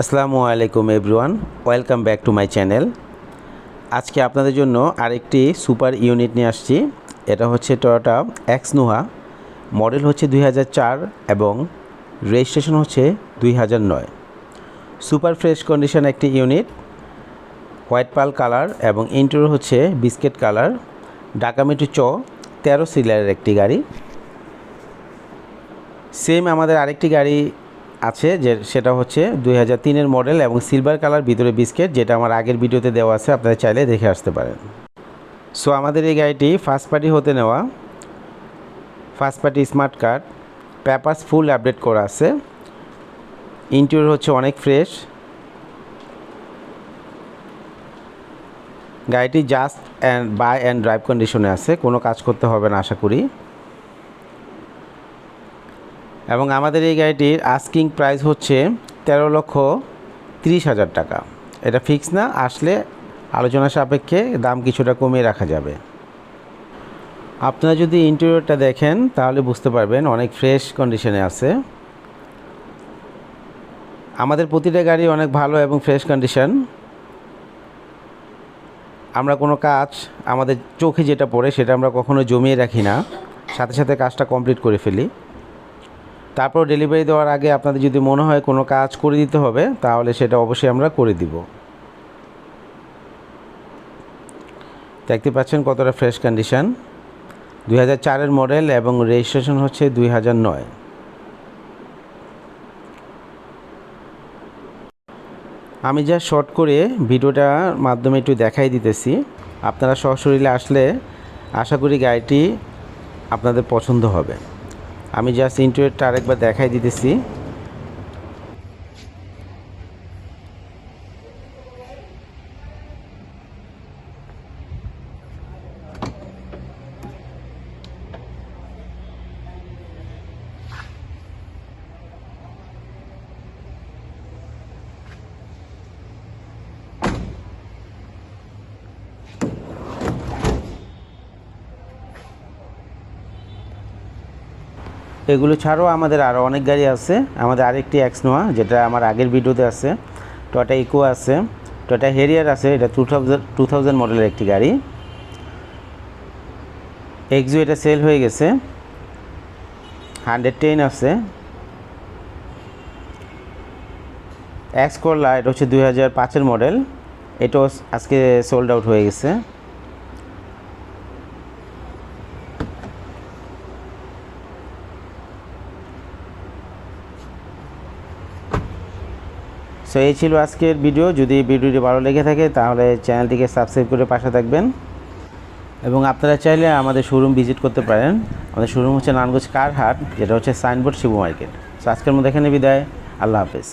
আসসালামু আলাইকুম everyone, welcome back to my channel. আজকে আপনাদের জন্য আরেকটি সুপার ইউনিট নিয়ে আসছি। এটা হচ্ছে টয়োটা এক্সনোভা, মডেল হচ্ছে 2004 এবং রেজিস্ট্রেশন হচ্ছে 2009। সুপার ফ্রেশ কন্ডিশন একটি ইউনিট, হোয়াইট পাল কালার এবং ইন্টেরিয়র হচ্ছে বিস্কিট কালার। ঢাকা মেট্রো চ 13 সিরিয়ালের একটি গাড়ি। সেম আমাদের আরেকটি গাড়ি আছে সেটা হচ্ছে 2003-এর মডেল এবং সিলভার কালার, ভিতরে বিস্কিট, যেটা আমার আগের ভিডিওতে দেওয়া আছে, আপনারা চাইলে দেখে আসতে পারেন। সো আমাদের এই গাড়িটি ফার্স্ট পার্টি হতে নেওয়া, first party smart card, papers full update করা আছে। ইন্টেরিয়র হচ্ছে অনেক ফ্রেশ। গাড়িটি জাস্ট বাই অ্যান্ড ড্রাইভ কন্ডিশনে আছে, কোনো কাজ করতে হবে না আশা করি। এবং আমাদের এই গাড়িটির আস্কিং প্রাইস হচ্ছে 13,30,000 টাকা। এটা ফিক্স না, আসলে আলোচনা সাপেক্ষে দাম কিছুটা কমিয়ে রাখা যাবে। আপনারা যদি ইন্টেরিয়রটা দেখেন তাহলে বুঝতে পারবেন অনেক ফ্রেশ কন্ডিশনে আছে। আমাদের প্রতিটা গাড়ি অনেক ভালো এবং ফ্রেশ কন্ডিশন। আমরা কোনো কাজ আমাদের চোখে যেটা পড়ে সেটা আমরা কখনো জমিয়ে রাখি না, সাথে সাথে কাজটা কমপ্লিট করে ফেলি। তারপর ডেলিভারি দেওয়ার আগে আপনাদের যদি মনে হয় কোনো কাজ করে দিতে হবে তাহলে সেটা অবশ্যই আমরা করে দিব। দেখতে পাচ্ছেন কতটা ফ্রেশ কন্ডিশন। 2004-এর মডেল এবং রেজিস্ট্রেশন হচ্ছে 2009। আমি যা শর্ট করে ভিডিওটার মাধ্যমে একটু দেখাই দিতেছি। আপনারা সশরীরে আসলে আশা করি গাড়িটি আপনাদের পছন্দ হবে। আমি জাস্ট ইন্টেরিয়রটা আরেকবার দেখাই দিতেছি। এগুলো ছাড়াও আমাদের আরও অনেক গাড়ি আছে। আমাদের আরেকটি এক্সনোভা, যেটা আমার আগের ভিডিওতে আছে। টয়োটা ইকো আছে, টয়োটা হেরিয়ার আছে, এটা 2000 মডেলের একটি গাড়ি। এক্সু এটা সেল হয়ে গেছে। 110 আছে। এক্স করলা, এটা হচ্ছে 2005-এর মডেল, এটাও আজকে সোল্ড আউট হয়ে গেছে। সো এই ছিল আজকের ভিডিও। যদি ভিডিওটি ভালো লেগে থাকে তাহলে চ্যানেলটিকে সাবস্ক্রাইব করে পাশে থাকবেন এবং আপনারা চাইলে আমাদের শোরুম ভিজিট করতে পারেন। আমাদের শোরুম হচ্ছে নারায়ণগঞ্জ কার হাট, যেটা হচ্ছে সাইনবোর্ড শিবু মার্কেট। সো আজকের মধ্যে এখানে বিদায়। আল্লাহ হাফেজ।